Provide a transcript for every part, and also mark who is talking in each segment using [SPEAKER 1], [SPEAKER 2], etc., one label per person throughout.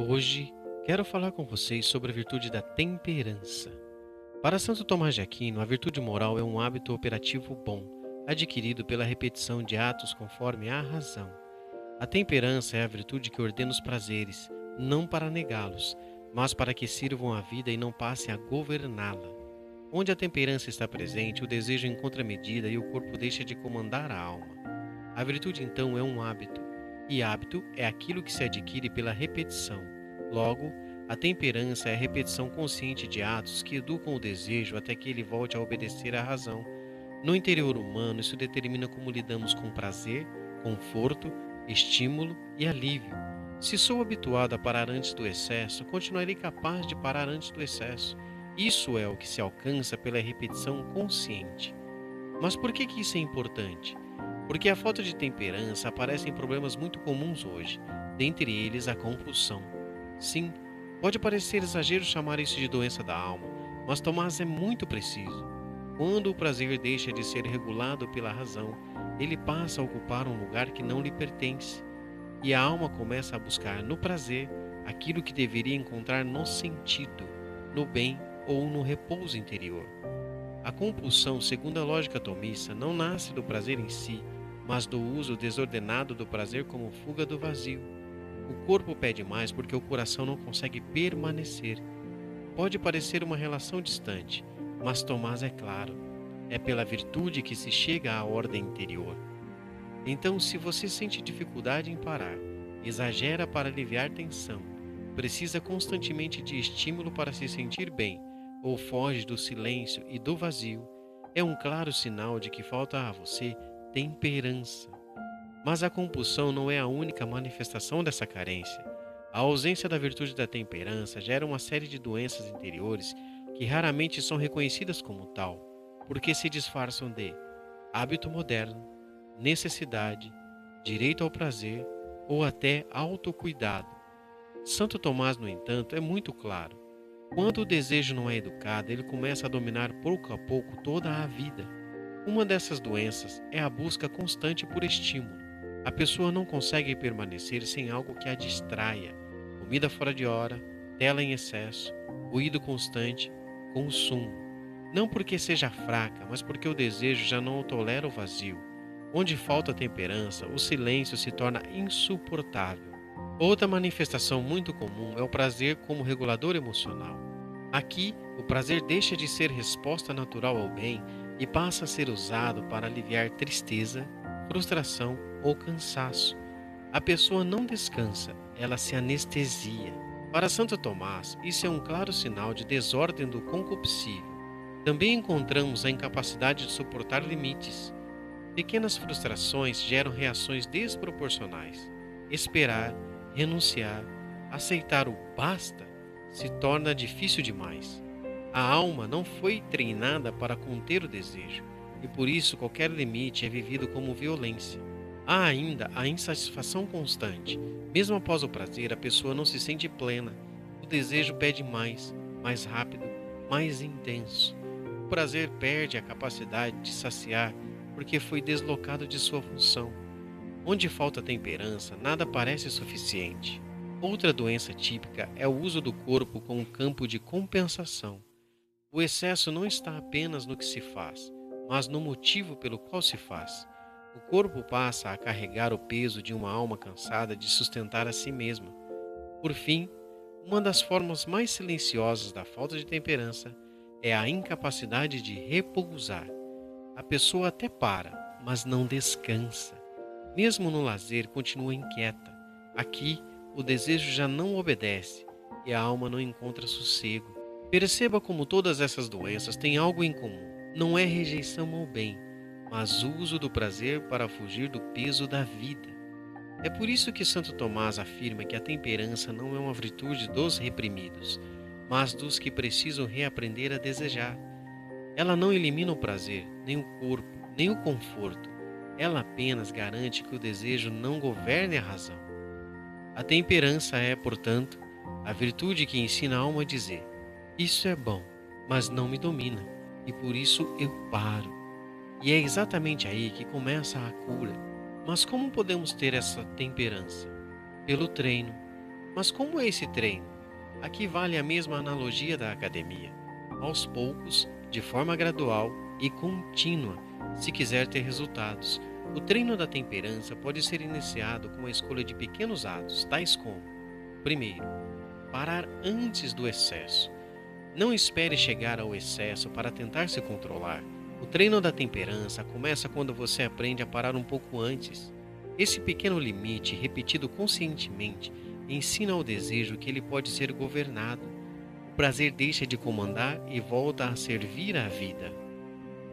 [SPEAKER 1] Hoje quero falar com vocês sobre a virtude da temperança. Para Santo Tomás de Aquino, a virtude moral é um hábito operativo bom, adquirido pela repetição de atos conforme a razão. A temperança é a virtude que ordena os prazeres, não para negá-los, mas para que sirvam à vida e não passem a governá-la. Onde a temperança está presente, o desejo encontra medida e o corpo deixa de comandar a alma. A virtude, então, é um hábito, e hábito é aquilo que se adquire pela repetição. Logo, a temperança é a repetição consciente de atos que educam o desejo até que ele volte a obedecer à razão. No interior humano, isso determina como lidamos com prazer, conforto, estímulo e alívio. Se sou habituado a parar antes do excesso, continuarei capaz de parar antes do excesso. Isso é o que se alcança pela repetição consciente. Mas por que isso é importante? Porque a falta de temperança aparece em problemas muito comuns hoje, dentre eles a compulsão. Sim, pode parecer exagero chamar isso de doença da alma, mas Tomás é muito preciso. Quando o prazer deixa de ser regulado pela razão, ele passa a ocupar um lugar que não lhe pertence, e a alma começa a buscar no prazer aquilo que deveria encontrar no sentido, no bem ou no repouso interior. A compulsão, segundo a lógica tomista, não nasce do prazer em si, mas do uso desordenado do prazer como fuga do vazio. O corpo pede mais porque o coração não consegue permanecer. Pode parecer uma relação distante, mas Tomás é claro. É pela virtude que se chega à ordem interior. Então, se você sente dificuldade em parar, exagera para aliviar tensão, precisa constantemente de estímulo para se sentir bem, ou foge do silêncio e do vazio, é um claro sinal de que falta a você temperança. Mas a compulsão não é a única manifestação dessa carência. A ausência da virtude da temperança gera uma série de doenças interiores que raramente são reconhecidas como tal, porque se disfarçam de hábito moderno, necessidade, direito ao prazer ou até autocuidado. Santo Tomás, no entanto, é muito claro. Quando o desejo não é educado, ele começa a dominar pouco a pouco toda a vida. Uma dessas doenças é a busca constante por estímulo. A pessoa não consegue permanecer sem algo que a distraia. Comida fora de hora, tela em excesso, ruído constante, consumo. Não porque seja fraca, mas porque o desejo já não tolera o vazio. Onde falta temperança, o silêncio se torna insuportável. Outra manifestação muito comum é o prazer como regulador emocional. Aqui, o prazer deixa de ser resposta natural ao bem e passa a ser usado para aliviar tristeza, frustração ou cansaço. A pessoa não descansa, ela se anestesia. Para Santo Tomás, isso é um claro sinal de desordem do concupiscível. Também encontramos a incapacidade de suportar limites. Pequenas frustrações geram reações desproporcionais. Esperar, renunciar, aceitar o basta se torna difícil demais. A alma não foi treinada para conter o desejo, e por isso qualquer limite é vivido como violência. Há ainda a insatisfação constante. Mesmo após o prazer, a pessoa não se sente plena. O desejo pede mais, mais rápido, mais intenso. O prazer perde a capacidade de saciar porque foi deslocado de sua função. Onde falta temperança, nada parece suficiente. Outra doença típica é o uso do corpo como campo de compensação. O excesso não está apenas no que se faz, mas no motivo pelo qual se faz. O corpo passa a carregar o peso de uma alma cansada de sustentar a si mesma. Por fim, uma das formas mais silenciosas da falta de temperança é a incapacidade de repousar. A pessoa até para, mas não descansa. Mesmo no lazer, continua inquieta. Aqui, o desejo já não obedece e a alma não encontra sossego. Perceba como todas essas doenças têm algo em comum. Não é rejeição ao bem, mas uso do prazer para fugir do peso da vida. É por isso que Santo Tomás afirma que a temperança não é uma virtude dos reprimidos, mas dos que precisam reaprender a desejar. Ela não elimina o prazer, nem o corpo, nem o conforto. Ela apenas garante que o desejo não governe a razão. A temperança é, portanto, a virtude que ensina a alma a dizer: isso é bom, mas não me domina, e por isso eu paro. E é exatamente aí que começa a cura. Mas como podemos ter essa temperança? Pelo treino. Mas como é esse treino? Aqui vale a mesma analogia da academia. Aos poucos, de forma gradual e contínua, se quiser ter resultados. O treino da temperança pode ser iniciado com a escolha de pequenos atos, tais como: primeiro, parar antes do excesso. Não espere chegar ao excesso para tentar se controlar. O treino da temperança começa quando você aprende a parar um pouco antes. Esse pequeno limite, repetido conscientemente, ensina ao desejo que ele pode ser governado. O prazer deixa de comandar e volta a servir à vida.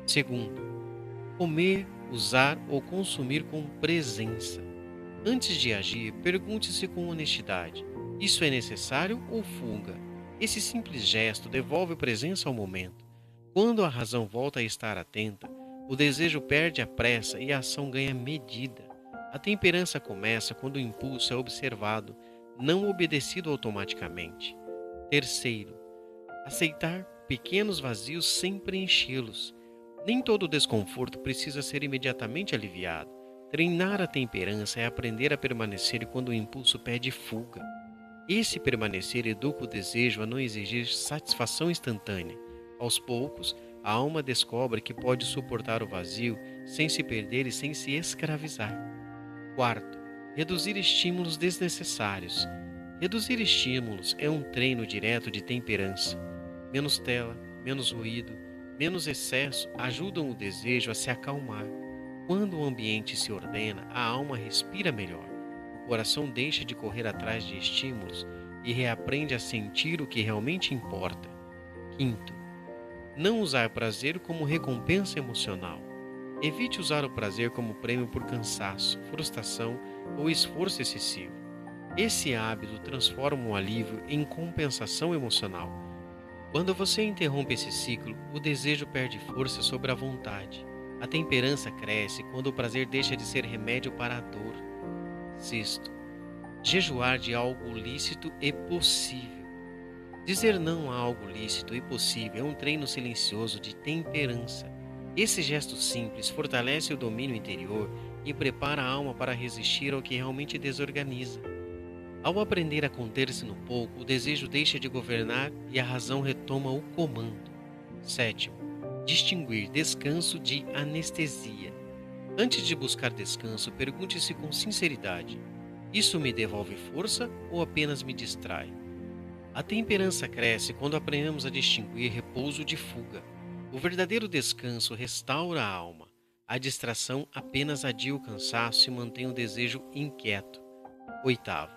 [SPEAKER 1] Segundo, comer, usar ou consumir com presença. Antes de agir, pergunte-se com honestidade: isso é necessário ou fuga? Esse simples gesto devolve presença ao momento. Quando a razão volta a estar atenta, o desejo perde a pressa e a ação ganha medida. A temperança começa quando o impulso é observado, não obedecido automaticamente. Terceiro, aceitar pequenos vazios sem preenchê-los. Nem todo desconforto precisa ser imediatamente aliviado. Treinar a temperança é aprender a permanecer quando o impulso pede fuga. Esse permanecer educa o desejo a não exigir satisfação instantânea. Aos poucos, a alma descobre que pode suportar o vazio sem se perder e sem se escravizar. Quarto, reduzir estímulos desnecessários. Reduzir estímulos é um treino direto de temperança. Menos tela, menos ruído, menos excesso ajudam o desejo a se acalmar. Quando o ambiente se ordena, a alma respira melhor. O coração deixa de correr atrás de estímulos e reaprende a sentir o que realmente importa. Quinto, não usar prazer como recompensa emocional. Evite usar o prazer como prêmio por cansaço, frustração ou esforço excessivo. Esse hábito transforma o alívio em compensação emocional. Quando você interrompe esse ciclo, o desejo perde força sobre a vontade. A temperança cresce quando o prazer deixa de ser remédio para a dor. Sexto, jejuar de algo lícito e possível. Dizer não a algo lícito e possível é um treino silencioso de temperança. Esse gesto simples fortalece o domínio interior e prepara a alma para resistir ao que realmente desorganiza. Ao aprender a conter-se no pouco, o desejo deixa de governar e a razão retoma o comando. Sétimo, distinguir descanso de anestesia. Antes de buscar descanso, pergunte-se com sinceridade: isso me devolve força ou apenas me distrai? A temperança cresce quando aprendemos a distinguir repouso de fuga. O verdadeiro descanso restaura a alma. A distração apenas adia o cansaço e mantém o desejo inquieto. Oitavo,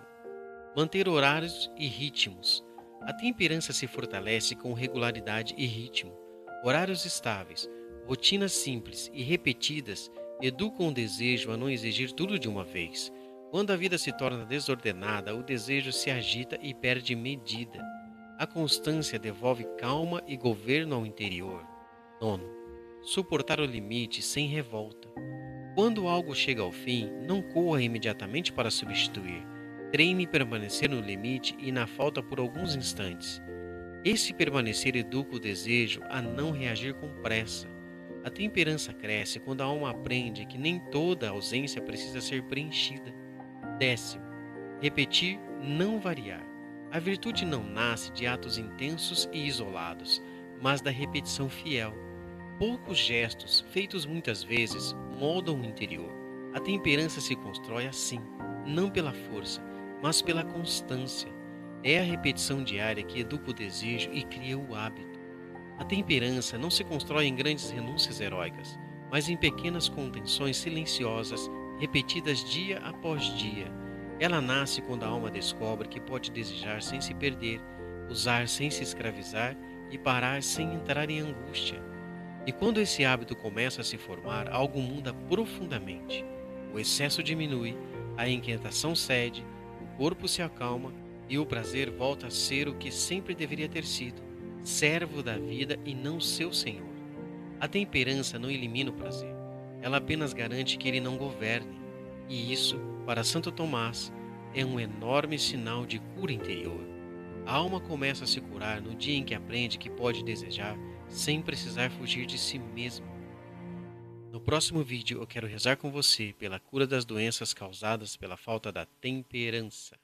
[SPEAKER 1] manter horários e ritmos. A temperança se fortalece com regularidade e ritmo. Horários estáveis, rotinas simples e repetidas educam o desejo a não exigir tudo de uma vez. Quando a vida se torna desordenada, o desejo se agita e perde medida. A constância devolve calma e governo ao interior. Nono, suportar o limite sem revolta. Quando algo chega ao fim, não corra imediatamente para substituir. Treine permanecer no limite e na falta por alguns instantes. Esse permanecer educa o desejo a não reagir com pressa. A temperança cresce quando a alma aprende que nem toda ausência precisa ser preenchida. Décimo, repetir, não variar. A virtude não nasce de atos intensos e isolados, mas da repetição fiel. Poucos gestos, feitos muitas vezes, moldam o interior. A temperança se constrói assim, não pela força, mas pela constância. É a repetição diária que educa o desejo e cria o hábito. A temperança não se constrói em grandes renúncias heróicas, mas em pequenas contenções silenciosas, repetidas dia após dia. Ela nasce quando a alma descobre que pode desejar sem se perder, usar sem se escravizar e parar sem entrar em angústia. E quando esse hábito começa a se formar, algo muda profundamente. O excesso diminui, a inquietação cede, o corpo se acalma e o prazer volta a ser o que sempre deveria ter sido, servo da vida e não seu senhor. A temperança não elimina o prazer, ela apenas garante que ele não governe. E isso, para Santo Tomás, é um enorme sinal de cura interior. A alma começa a se curar no dia em que aprende que pode desejar sem precisar fugir de si mesma. No próximo vídeo eu quero rezar com você pela cura das doenças causadas pela falta da temperança.